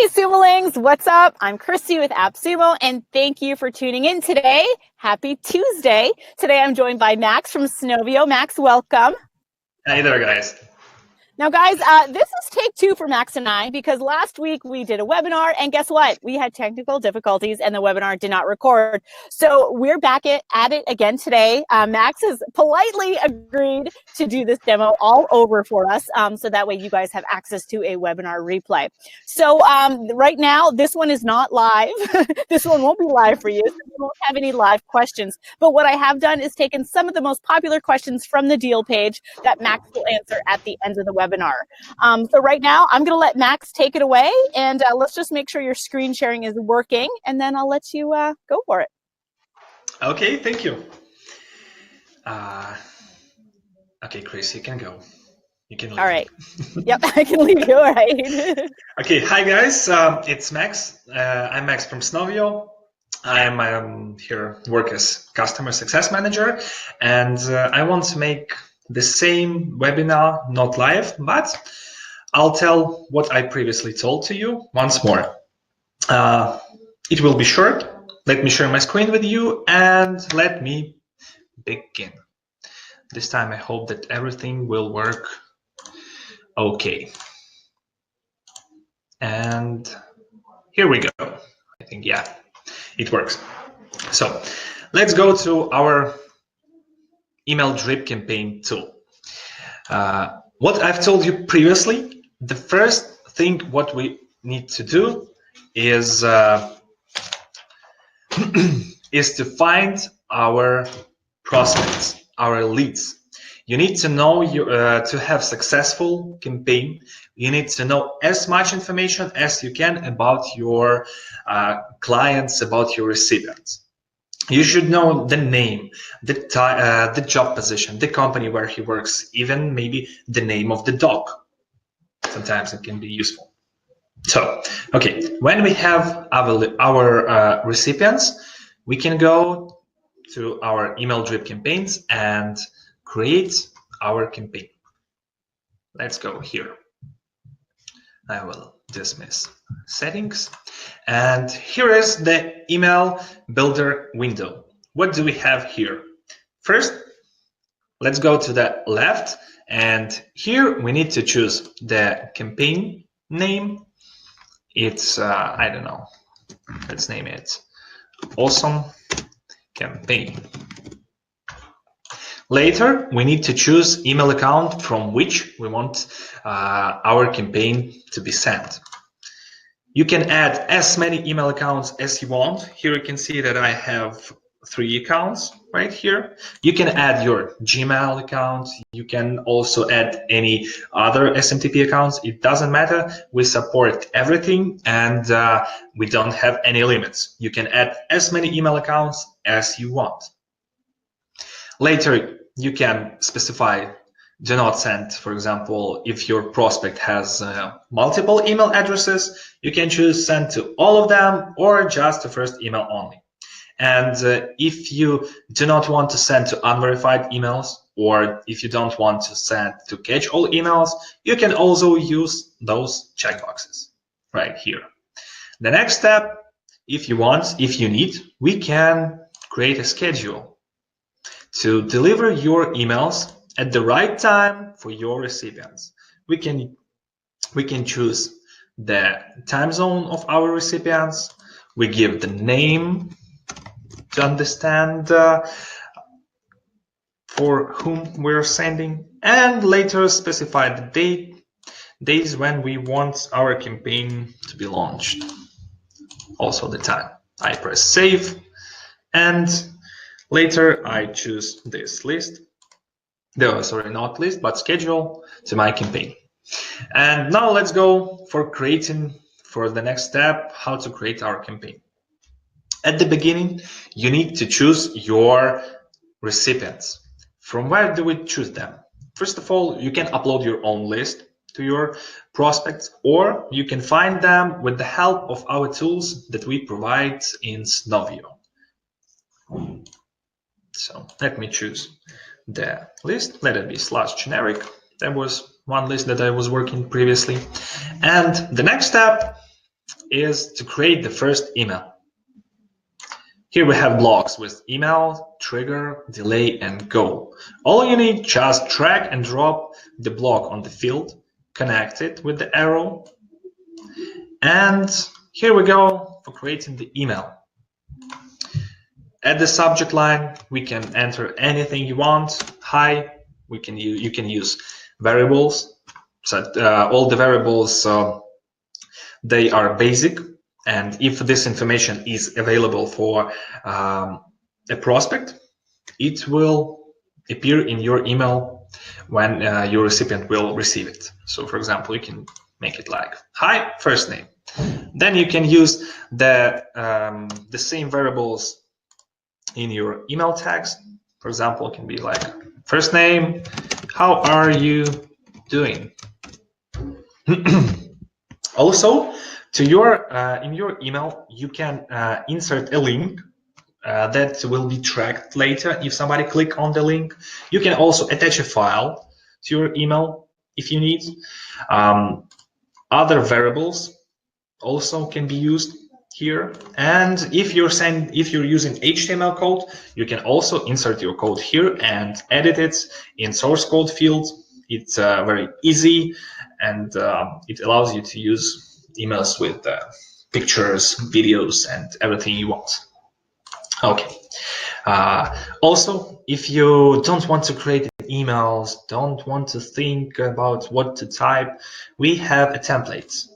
Hey Sumolings, what's up? I'm Christy with AppSumo, and thank you for tuning in today. Happy Tuesday. Today I'm joined by Max from Snovio. Max, welcome. Hey there, guys. Now, guys, this is take two for Max and I, because last week we did a webinar, and guess what? We had technical difficulties, and the webinar did not record. So we're back at it again today. Max has politely agreed to do this demo all over for us, so that way you guys have access to a webinar replay. So right now, this one is not live. This one won't be live for you, so we won't have any live questions. But what I have done is taken some of the most popular questions from the deal page that Max will answer at the end of the webinar. So right now, I'm going to let Max take it away, and let's just make sure your screen sharing is working, and then I'll let you go for it. Okay, thank you. Okay, Chris, you can go. You can leave. All right. Yep, I can leave you. All right. Okay, hi guys. It's Max. I'm Max from Snovio. I'm here work as customer success manager, and I want to make the same webinar not live, but I'll tell what I previously told to you once more. It will be short. Let me share my screen with you and let me begin. This time I hope that everything will work okay. And here we go. I think, yeah, it works. So let's go to our email drip campaign tool. What I've told you previously, the first thing what we need to do is is to find our prospects, our leads. You need to know to have successful campaign. You need to know as much information as you can about your clients, about your recipients. You should know the name, the job position, the company where he works, even maybe the name of the dog. Sometimes it can be useful. So, okay, when we have our recipients, we can go to our email drip campaigns and create our campaign. Let's go here. I will dismiss settings. And here is the email builder window. What do we have here? First, let's go to the left. And here we need to choose the campaign name. It's, I don't know, let's name it Awesome Campaign. Later, we need to choose email account from which we want our campaign to be sent. You can add as many email accounts as you want. Here you can see that I have 3 accounts right here. You can add your Gmail account. You can also add any other SMTP accounts. It doesn't matter. We support everything, and we don't have any limits. You can add as many email accounts as you want. Later, you can specify do not send, for example, if your prospect has multiple email addresses, you can choose send to all of them or just the first email only. And if you do not want to send to unverified emails, or if you don't want to send to catch all emails, you can also use those checkboxes right here. The next step, if you want, if you need, we can create a schedule to deliver your emails at the right time for your recipients. We can choose the time zone of our recipients. We give the name to understand for whom we're sending, and later specify the days when we want our campaign to be launched. Also the time. I press save, and later I choose this list. Sorry, not list, but schedule to my campaign. And now let's go for the next step, how to create our campaign. At the beginning, you need to choose your recipients. From where do we choose them? First of all, you can upload your own list to your prospects, or you can find them with the help of our tools that we provide in Snovio. So let me choose the list. Let it be /generic. That was one list that I was working previously. And the next step, is to create the first email. Here we have blocks with email, trigger, delay, and goal. All you need, just drag and drop the block on the field, connect it with the arrow, and here we go for creating the email. At the subject line, we can enter anything you want. Hi, you can use variables. So all the variables, they are basic, and if this information is available for a prospect, it will appear in your email when your recipient will receive it. So for example, you can make it like, hi, first name. Then you can use the same variables in your email tags. For example, it can be like, first name, how are you doing? Also, in your email, you can insert a link that will be tracked later if somebody click on the link. You can also attach a file to your email if you need. Other variables also can be used here. And if you're using HTML code, you can also insert your code here and edit it in source code field. It's very easy, and it allows you to use emails with pictures, videos, and everything you want. Okay. Also, if you don't want to create emails, don't want to think about what to type, we have a template.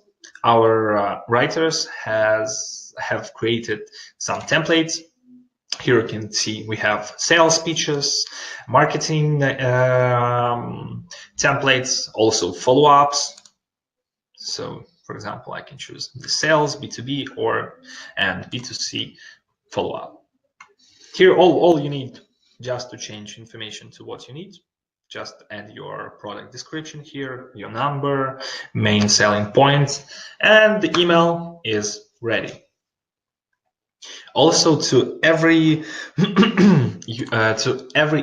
Our writers have created some templates. Here you can see we have sales pitches, marketing templates, also follow-ups. So, for example, I can choose the sales, B2B, and B2C follow-up. Here, all you need just to change information to what you need. Just add your product description here, your number, main selling points, and the email is ready. Also, to every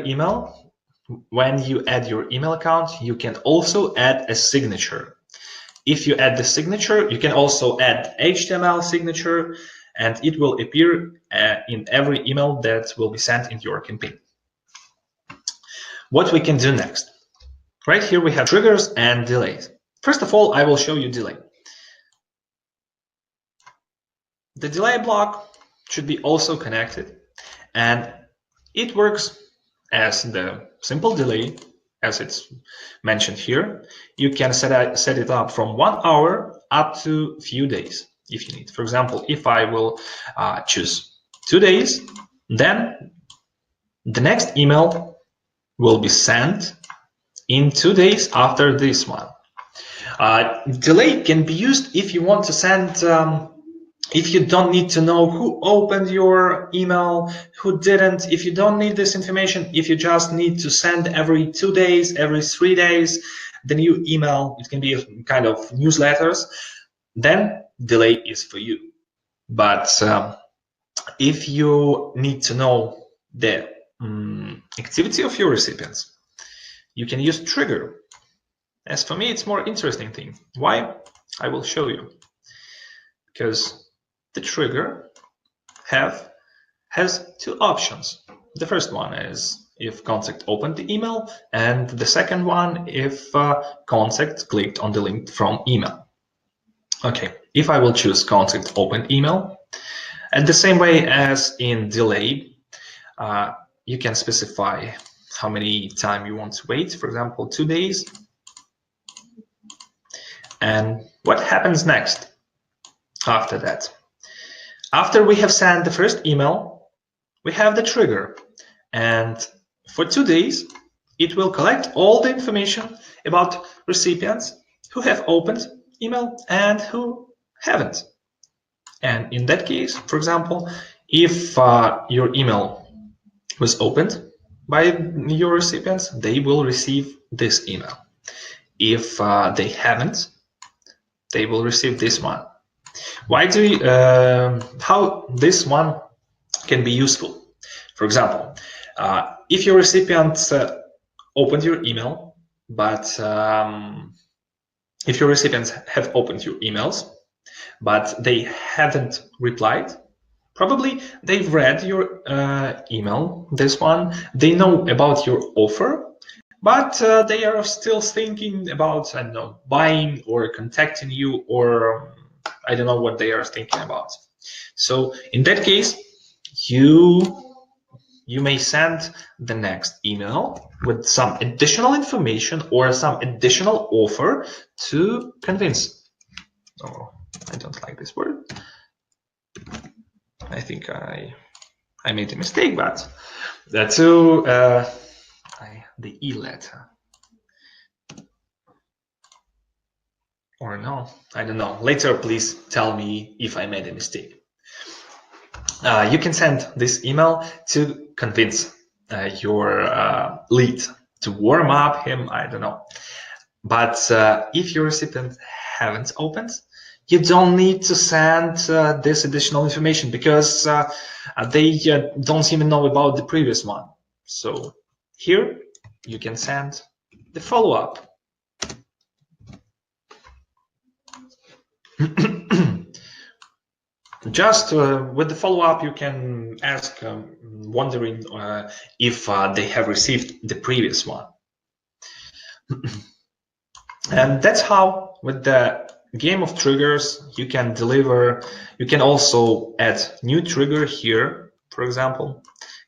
email, when you add your email account, you can also add a signature. If you add the signature, you can also add HTML signature, and it will appear in every email that will be sent in your campaign. What we can do next. Right here we have triggers and delays. First of all, I will show you delay. The delay block should be also connected, and it works as the simple delay, as it's mentioned here. You can set it up from 1 hour up to a few days if you need. For example, if I will choose 2 days, then the next email will be sent in 2 days after this one. Delay can be used if you want to send, if you don't need to know who opened your email, who didn't, if you don't need this information, if you just need to send every 2 days, every 3 days, the new email, it can be a kind of newsletters, then delay is for you. But if you need to know the activity of your recipients, you can use trigger. As for me, it's more interesting thing. Why? I will show you. Because the trigger has 2 options. The first one is if contact opened the email, and the second one if contact clicked on the link from email. Okay, if I will choose contact opened email, and the same way as in delay, you can specify how many time you want to wait, for example, 2 days. And what happens next after that? After we have sent the first email, we have the trigger. And for 2 days, it will collect all the information about recipients who have opened email and who haven't. And in that case, for example, if your email was opened by your recipients, they will receive this email. If they haven't, they will receive this one. How this one can be useful? For example, if your recipients opened your email, but if your recipients have opened your emails, but they haven't replied. Probably they've read your email, this one. They know about your offer, but they are still thinking about, I don't know, buying or contacting you, or I don't know what they are thinking about. So in that case, you may send the next email with some additional information or some additional offer to convince. Oh, I don't like this word. I think I made a mistake, but to the E letter. Or no, I don't know. Later, please tell me if I made a mistake. You can send this email to convince your lead, to warm up him, I don't know. But if your recipient haven't opened, you don't need to send this additional information, because they don't even know about the previous one. So here you can send the follow-up. Just with the follow-up, you can ask, wondering if they have received the previous one. And that's how, with the game of triggers, you can deliver. You can also add new trigger here. For example,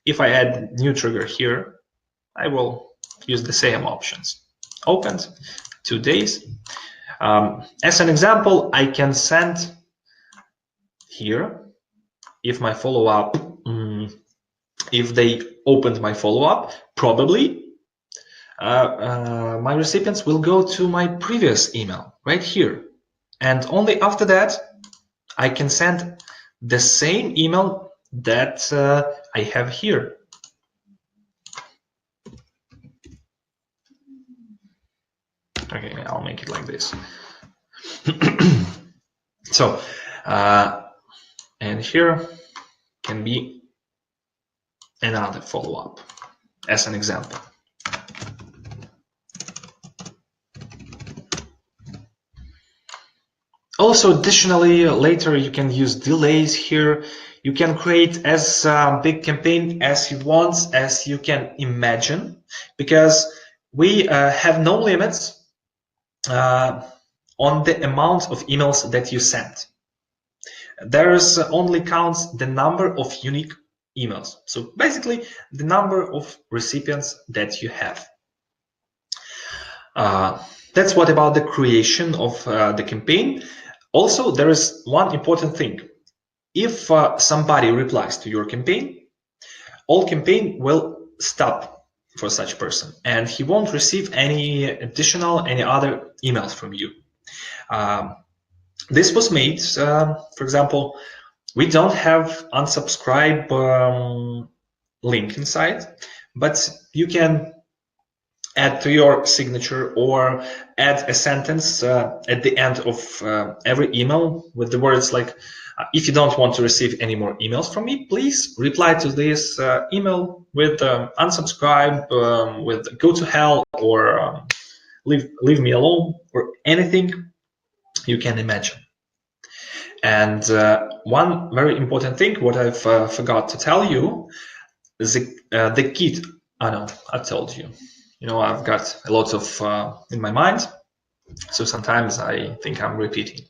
if I add new trigger here, I will use the same options. Opened, 2 days. As an example, I can send here, if my follow-up, if they opened my follow-up, probably my recipients will go to my previous email right here. And only after that, I can send the same email that I have here. Okay, I'll make it like this. So, and here can be another follow-up as an example. Also, additionally, later you can use delays here. You can create as big campaign as you want, as you can imagine, because we have no limits on the amount of emails that you send. There's only counts the number of unique emails. So basically, the number of recipients that you have. That's what about the creation of the campaign. Also, there is one important thing. If somebody replies to your campaign, all campaign will stop for such person, and he won't receive any other emails from you. This was made, for example, we don't have unsubscribe link inside, but you can add to your signature or add a sentence at the end of every email with the words like, if you don't want to receive any more emails from me, please reply to this email with unsubscribe, with go to hell, or leave me alone, or anything you can imagine. And one very important thing, what I've forgot to tell you, is the key. I know I told you. You know, I've got a lot of in my mind, so sometimes I think I'm repeating.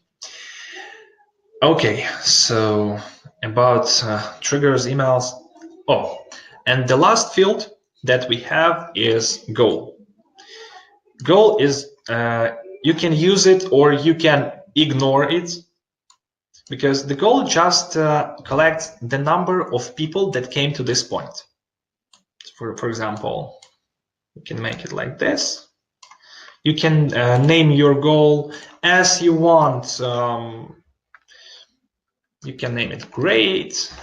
Okay, so about triggers, emails. Oh, and the last field that we have is goal. Goal is, you can use it or you can ignore it, because the goal just collects the number of people that came to this point. For example, you can make it like this. You can name your goal as you want. You can name it great.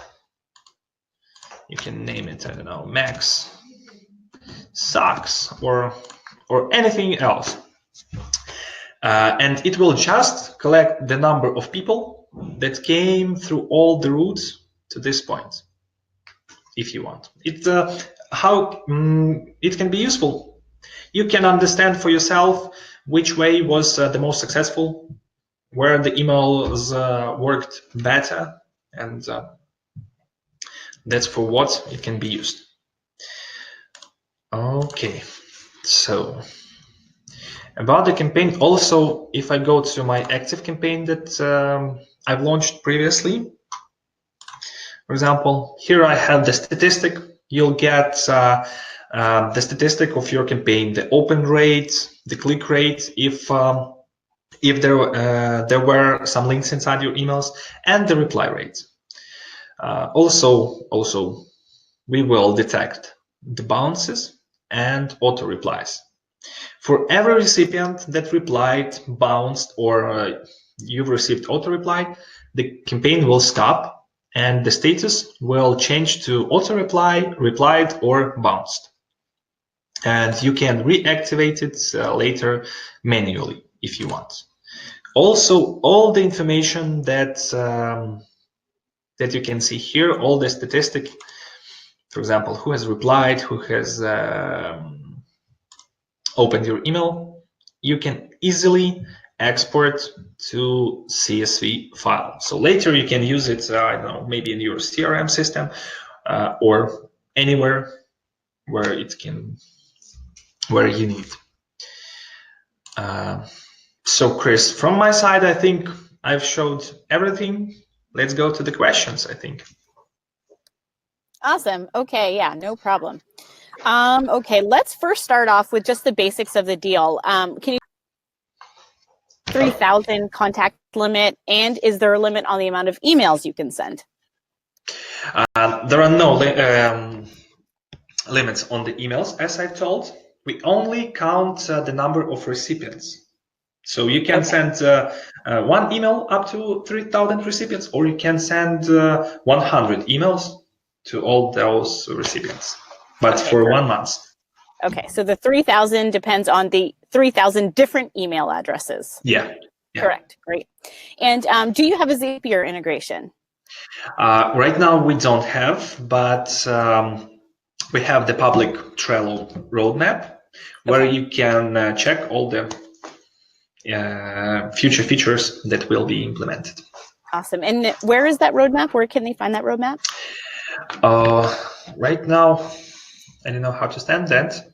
You can name it, I don't know, max sucks, or anything else. And it will just collect the number of people that came through all the routes to this point, if you want. How it can be useful. You can understand for yourself which way was the most successful, where the emails worked better, and that's for what it can be used. Okay, so about the campaign, also, if I go to my active campaign that I've launched previously, for example, here I have the statistic. You'll get the statistic of your campaign, the open rate, the click rate, if there were some links inside your emails, and the reply rate. Also, we will detect the bounces and auto replies. For every recipient that replied, bounced, or you've received auto reply, the campaign will stop and the status will change to auto reply, replied, or bounced. And you can reactivate it later manually if you want. Also, all the information that that you can see here, all the statistic, for example, who has replied, who has opened your email, you can easily export to CSV file. So later you can use it, I don't know, maybe in your CRM system or anywhere where it can, where you need. So Chris, from my side, I think I've showed everything. Let's go to the questions, I think. Awesome. Okay, yeah, no problem. Okay, let's first start off with just the basics of the deal. Can you 3,000 contact limit, and is there a limit on the amount of emails you can send? There are no limits on the emails, as I've told. We only count the number of recipients. So you can send one email up to 3,000 recipients, or you can send 100 emails to all those recipients, but for 1 month. Okay, so the 3,000 depends on the 3,000 different email addresses. Yeah. Correct, great. And do you have a Zapier integration? Right now we don't have, but we have the public Trello roadmap where you can check all the future features that will be implemented. Awesome. And where is that roadmap? Where can they find that roadmap? Right now, I don't know how to stand that.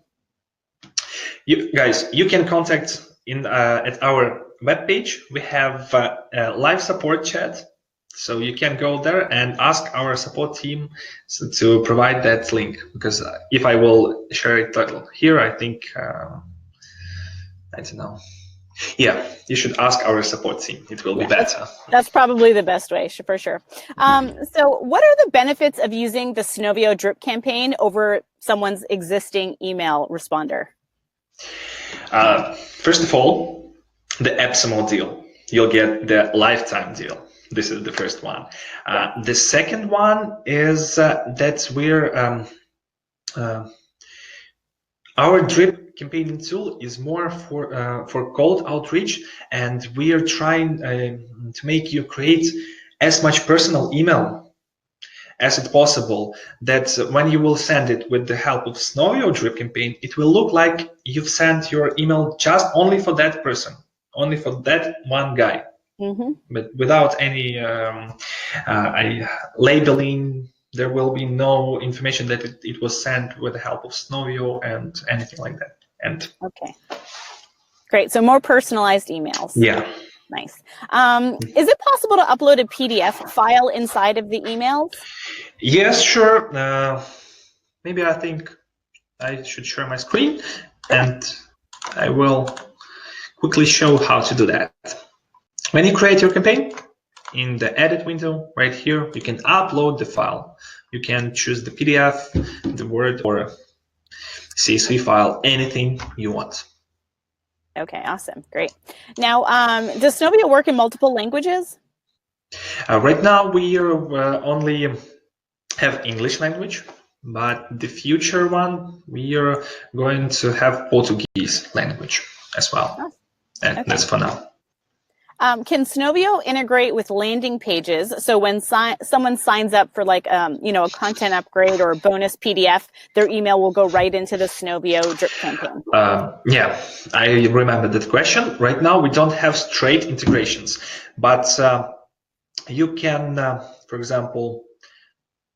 You guys, you can contact in at our webpage. We have a live support chat, so you can go there and ask our support team to provide that link. Because if I will share it here, I think I don't know. Yeah, you should ask our support team. It will be better. That's probably the best way, for sure. So what are the benefits of using the Synovio drip campaign over someone's existing email responder? First of all, the Epsimo deal. You'll get the lifetime deal. This is the first one. The second one is that we're our drip campaigning tool is more for cold outreach, and we are trying to make you create as much personal email as it's possible, that when you will send it with the help of Synovio drip campaign, it will look like you've sent your email just only for that person, only for that one guy, but without any labeling. There will be no information that it was sent with the help of Synovio and anything like that. And okay, great. So more personalized emails. Yeah. Nice. Is it possible to upload a PDF file inside of the emails? Yes, sure. Maybe I think I should share my screen, and I will quickly show how to do that. When you create your campaign, in the edit window right here, you can upload the file. You can choose the PDF, the Word, or CSV file, anything you want. Okay, awesome, great. Now, does Synovio work in multiple languages? Right now, we are only have English language, but the future one, we are going to have Portuguese language as well. And that's for now. Can Synovio integrate with landing pages? So when someone signs up for like, a content upgrade or a bonus PDF, their email will go right into the Synovio drip campaign. Yeah, I remember that question. Right now, we don't have straight integrations, but you can, for example,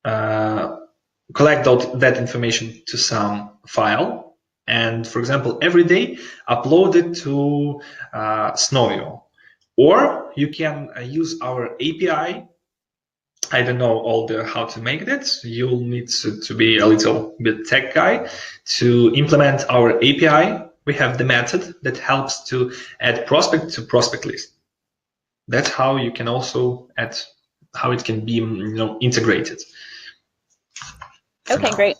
collect that information to some file, and for example, every day upload it to Synovio. Or you can use our API. I don't know how to make it. You'll need to be a little bit tech guy to implement our API. We have the method that helps to add prospect to prospect list. That's how you can also add, how it can be integrated. Okay, great.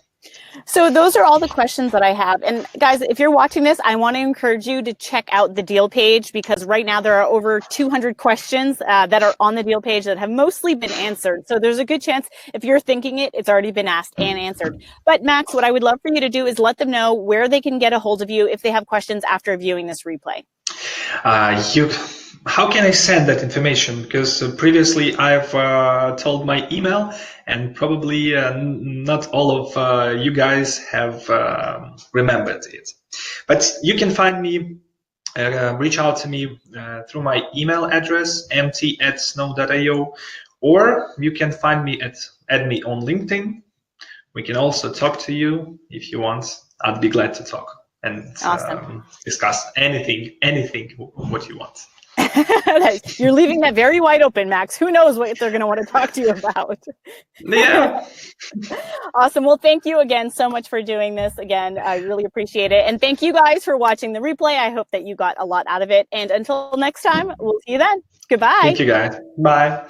So those are all the questions that I have. And guys, if you're watching this, I want to encourage you to check out the deal page, because right now there are over 200 questions that are on the deal page that have mostly been answered. So there's a good chance if you're thinking it's already been asked and answered. But Max, what I would love for you to do is let them know where they can get a hold of you if they have questions after viewing this replay. How can I send that information? Because previously I've told my email, and probably not all of you guys have remembered it. But you can find me, reach out to me through my email address, mt@snow.io, or you can find me add me on LinkedIn. We can also talk to you if you want. I'd be glad to talk and awesome. Discuss anything what you want. You're leaving that very wide open, Max. Who knows what they're going to want to talk to you about? Yeah. Awesome. Well, thank you again so much for doing this. Again, I really appreciate it. And thank you guys for watching the replay. I hope that you got a lot out of it. And until next time, we'll see you then. Goodbye. Thank you, guys. Bye.